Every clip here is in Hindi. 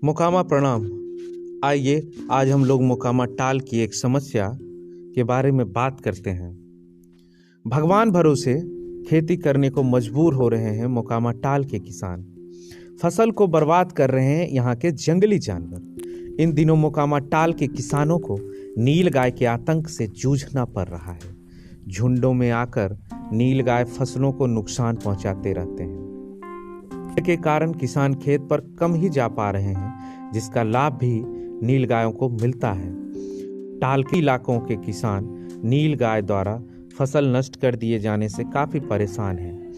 मोकामा प्रणाम। आइए आज हम लोग मोकामा टाल की एक समस्या के बारे में बात करते हैं। भगवान भरोसे खेती करने को मजबूर हो रहे हैं मोकामा टाल के किसान। फसल को बर्बाद कर रहे हैं यहाँ के जंगली जानवर। इन दिनों मोकामा टाल के किसानों को नीलगाय के आतंक से जूझना पड़ रहा है। झुंडों में आकर नीलगाय फसलों को नुकसान पहुंचाते रहते हैं। के कारण किसान खेत पर कम ही जा पा रहे हैं, जिसका लाभ भी नीलगायों को मिलता है। टाल के इलाकों के किसान नीलगाय द्वारा फसल नष्ट कर दिए जाने से काफी परेशान हैं।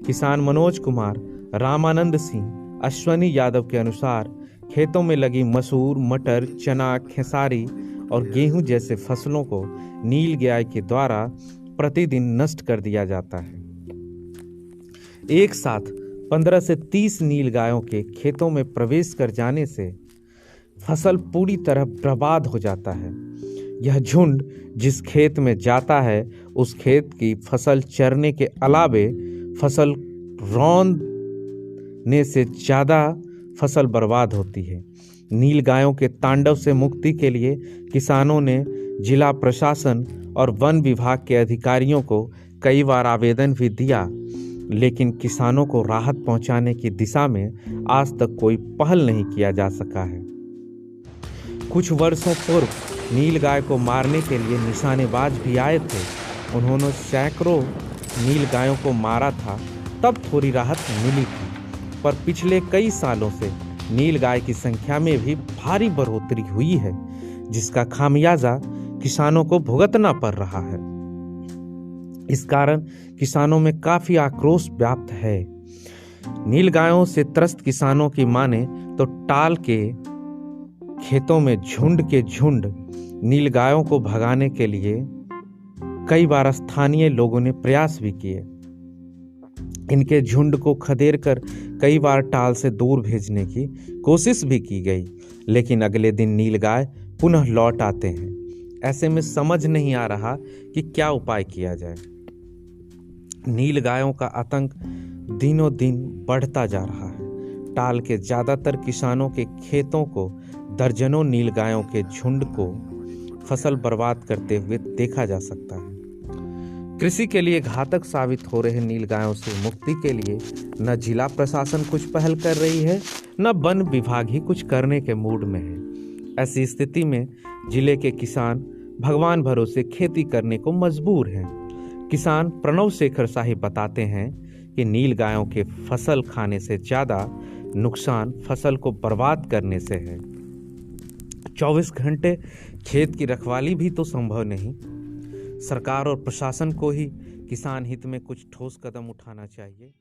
किसान मनोज कुमार, रामानंद सिंह, अश्वनी यादव के अनुसार खेतों में लगी मसूर, मटर, चना, खेसारी और गेहूं जैसे फसलों को नीलगाय के द्वारा प्रतिदिन नष्ट कर दिया जाता है। एक साथ 15 से 30 नीलगायों के खेतों में प्रवेश कर जाने से फसल पूरी तरह बर्बाद हो जाता है। यह झुंड जिस खेत में जाता है उस खेत की फसल चरने के अलावे फसल रौंदने से ज़्यादा फसल बर्बाद होती है। नीलगायों के तांडव से मुक्ति के लिए किसानों ने जिला प्रशासन और वन विभाग के अधिकारियों को कई बार आवेदन भी दिया, लेकिन किसानों को राहत पहुंचाने की दिशा में आज तक कोई पहल नहीं किया जा सका है। कुछ वर्षों पूर्व नीलगाय को मारने के लिए निशानेबाज भी आए थे। उन्होंने सैकड़ों नीलगायों को मारा था, तब थोड़ी राहत मिली थी। पर पिछले कई सालों से नीलगाय की संख्या में भी भारी बढ़ोतरी हुई है, जिसका खामियाजा किसानों को भुगतना पड़ रहा है। इस कारण किसानों में काफी आक्रोश व्याप्त है। नीलगायों से त्रस्त किसानों की माने तो टाल के खेतों में झुंड के झुंड नीलगायों को भगाने के लिए कई बार स्थानीय लोगों ने प्रयास भी किए। इनके झुंड को खदेड़कर कई बार टाल से दूर भेजने की कोशिश भी की गई, लेकिन अगले दिन नीलगाय पुनः लौट आते हैं। ऐसे में समझ नहीं आ रहा कि क्या उपाय किया जाए। नीलगायों का आतंक दिनों दिन बढ़ता जा रहा है। टाल के ज्यादातर किसानों के खेतों को दर्जनों नीलगायों के झुंड को फसल बर्बाद करते हुए देखा जा सकता है। कृषि के लिए घातक साबित हो रहे नीलगायों से मुक्ति के लिए न जिला प्रशासन कुछ पहल कर रही है, न वन विभाग ही कुछ करने के मूड में है। ऐसी स्थिति में जिले के किसान भगवान भरोसे खेती करने को मजबूर हैं। किसान प्रणव शेखर शाही बताते हैं कि नीलगायों के फसल खाने से ज़्यादा नुकसान फसल को बर्बाद करने से है। 24 घंटे खेत की रखवाली भी तो संभव नहीं। सरकार और प्रशासन को ही किसान हित में कुछ ठोस कदम उठाना चाहिए।